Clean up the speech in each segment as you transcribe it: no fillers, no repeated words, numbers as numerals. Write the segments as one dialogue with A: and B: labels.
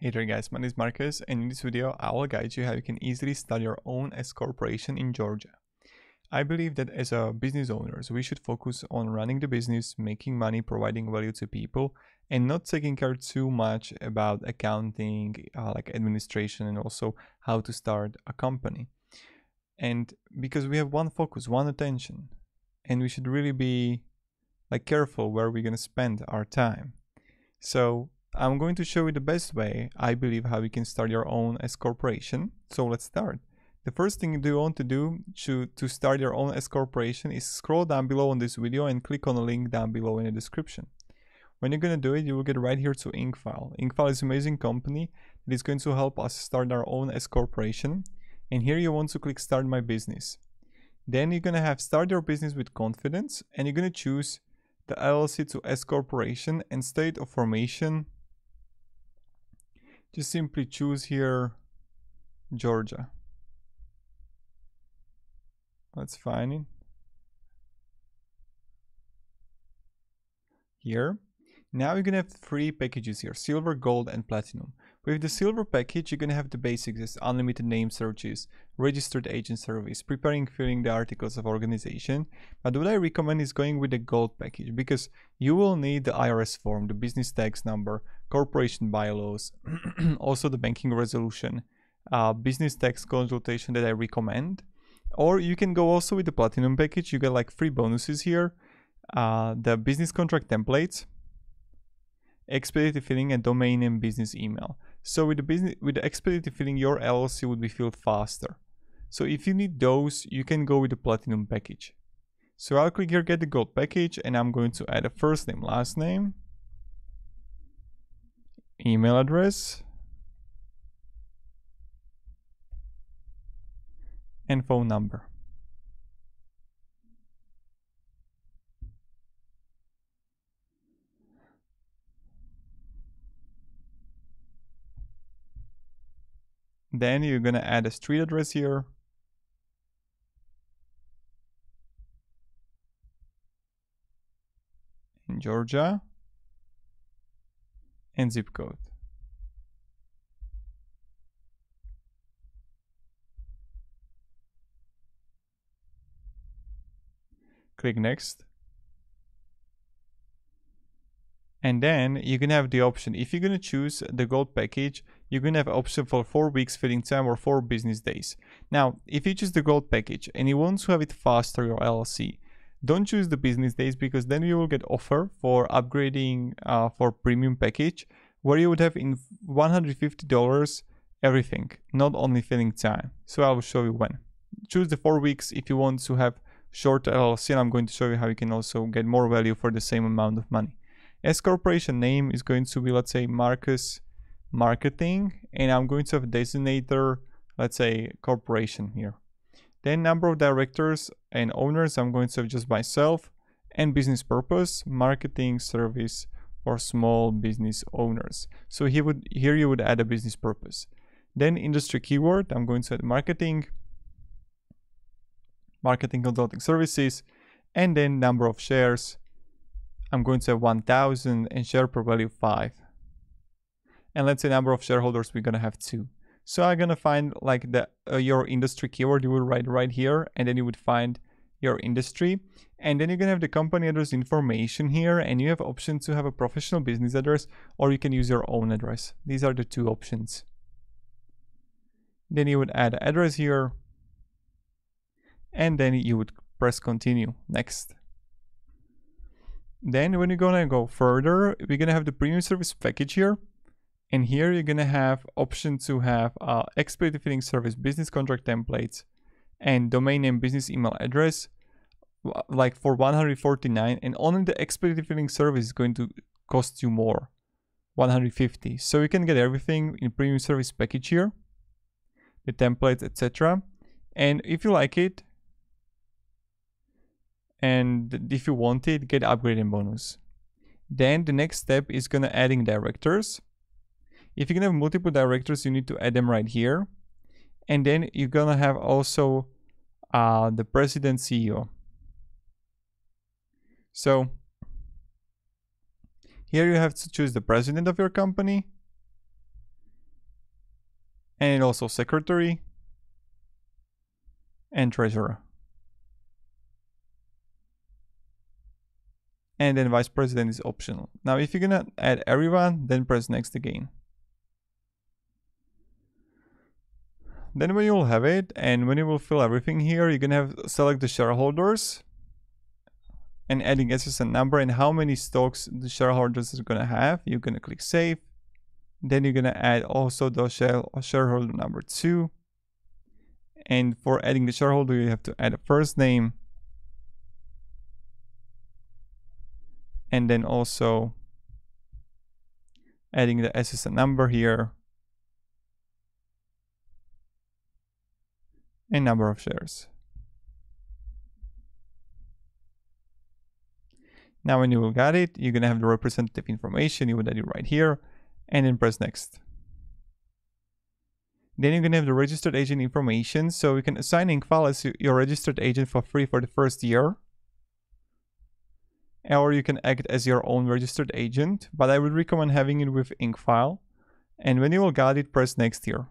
A: Hey there guys, my name is Marcus, and in this video I will guide you how you can easily start your own S corporation in Georgia. I believe that as a business owners, we should focus on running the business, making money, providing value to people, and not taking care too much about accounting, like administration, and also how to start a company. And because we have one focus, one attention, and we should really be careful where we're gonna spend our time. So I'm going to show you the best way, I believe, how you can start your own S corporation. So let's start. The first thing you want to do to start your own S corporation is scroll down below on this video and click on the link down below in the description. When you're going to do it, you will get right here to Incfile. Incfile is an amazing company that is going to help us start our own S corporation. And here you want to click Start My Business. Then you're going to have Start Your Business with Confidence, and you're going to choose the LLC to S corporation and state of formation. Just simply choose here Georgia. Let's find it here. Now you're gonna have three packages here: silver, gold, and platinum. With the silver package, you're gonna have the basics as unlimited name searches, registered agent service, preparing, filling the articles of organization. But what I recommend is going with the gold package, because you will need the IRS form, the business tax number, corporation bylaws, also the banking resolution, business tax consultation that I recommend. Or you can go also with the platinum package. You get like 3 bonuses here: the business contract templates, expedited filling, and domain name business email. So with the expedited filling, your LLC would be filled faster. So if you need those, you can go with the platinum package. So I'll click here get the gold package, and I'm going to add a first name, last name, email address, and phone number. Then you're gonna add a street address here, in Georgia, and zip code. Click next. And then you're gonna have the option, if you're gonna choose the gold package, you're gonna have option for 4 weeks filling time or 4 business days. Now, if you choose the gold package and you want to have it faster, your LLC, don't choose the business days, because then you will get offer for upgrading for premium package, where you would have in $150 everything, not only filling time. So I will show you when. Choose the 4 weeks if you want to have short LLC, and I'm going to show you how you can also get more value for the same amount of money. S corporation name is going to be, let's say, Marcus Marketing, and I'm going to have designator, let's say, corporation here. Then number of directors and owners, I'm going to have just myself, and business purpose, marketing service for small business owners. So here you would add a business purpose. Then industry keyword, I'm going to add marketing consulting services, and then number of shares, I'm going to have 1,000, and share per value 5. And let's say number of shareholders, we're gonna have 2. So I'm gonna find like the your industry keyword. You will write right here, and then you would find your industry, and then you're gonna have the company address information here, and you have option to have a professional business address, or you can use your own address. These are the 2 options. Then you would add address here, and then you would press continue. Next. Then when you're gonna go further, we're gonna have the premium service package here, and here you're gonna have option to have expedited filling service, business contract templates, and domain name business email address, like for $149, and only the expedited filling service is going to cost you more, $150. So you can get everything in premium service package here, the templates, etc. And if you like it, and if you want it, get upgrading bonus. Then the next step is gonna adding directors. If you're gonna have multiple directors, you need to add them right here. And then you're gonna have also the president, CEO. So here you have to choose the president of your company. and also secretary and treasurer. And then vice president is optional. Now if you're gonna add everyone, then press next again. Then when you will have it, and when you will fill everything here, you're gonna have select the shareholders and adding SSN number and how many stocks the shareholders are gonna have. You're gonna click save. Then you're gonna add also the shareholder number 2. And for adding the shareholder, you have to add a first name. And then also adding the SSN number here. And number of shares. Now when you will got it, you're gonna have the representative information. You would add it right here and then press next. Then you're gonna have the registered agent information. So you can assign Incfile as your registered agent for free for the first year. Or you can act as your own registered agent, but I would recommend having it with Incfile. And when you will got it, press next here.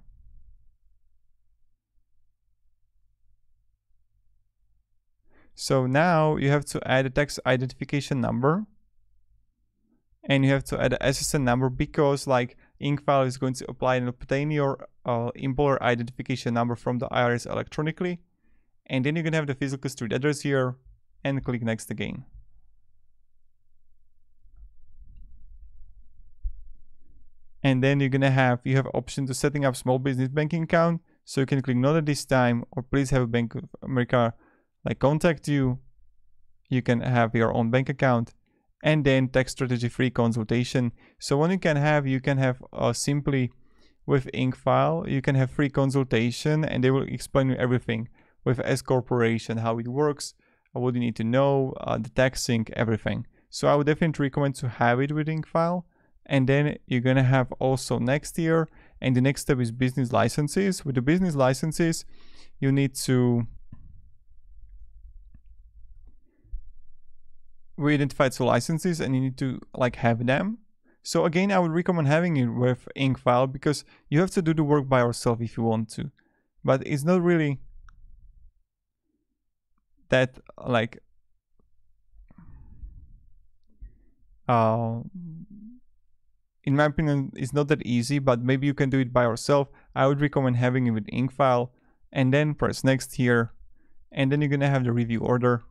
A: So now you have to add a tax identification number. And you have to add a SSN number because like Incfile is going to apply and obtain your employer identification number from the IRS electronically. And then you're gonna have the physical street address here and click next again. And then you're gonna have, you have option to setting up small business banking account. So you can click not at this time, or please have a Bank of America like contact you. You can have your own bank account, and then tax strategy free consultation. So what you can have simply with Incfile, you can have free consultation and they will explain you everything with S corporation, how it works, what you need to know, the taxing, everything. So I would definitely recommend to have it with Incfile. And then you're gonna have also next year, and the next step is business licenses. With the business licenses, you need to identify two licenses and you need to like have them. So again, I would recommend having it with Incfile because you have to do the work by yourself if you want to, but it's not really that like in my opinion, it's not that easy, but maybe you can do it by yourself. I would recommend having it with Incfile, and then press next here, and then you're gonna have the review order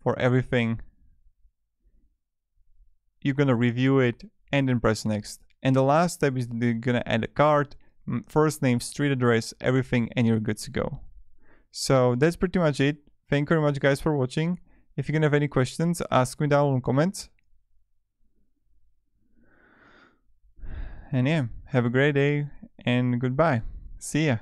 A: for everything. You're gonna review it and then press next. And the last step is you're gonna add a card, first name, street address, everything, and you're good to go. So that's pretty much it. Thank you very much guys for watching. If you're gonna have any questions, ask me down in the comments. And yeah, have a great day and goodbye. See ya.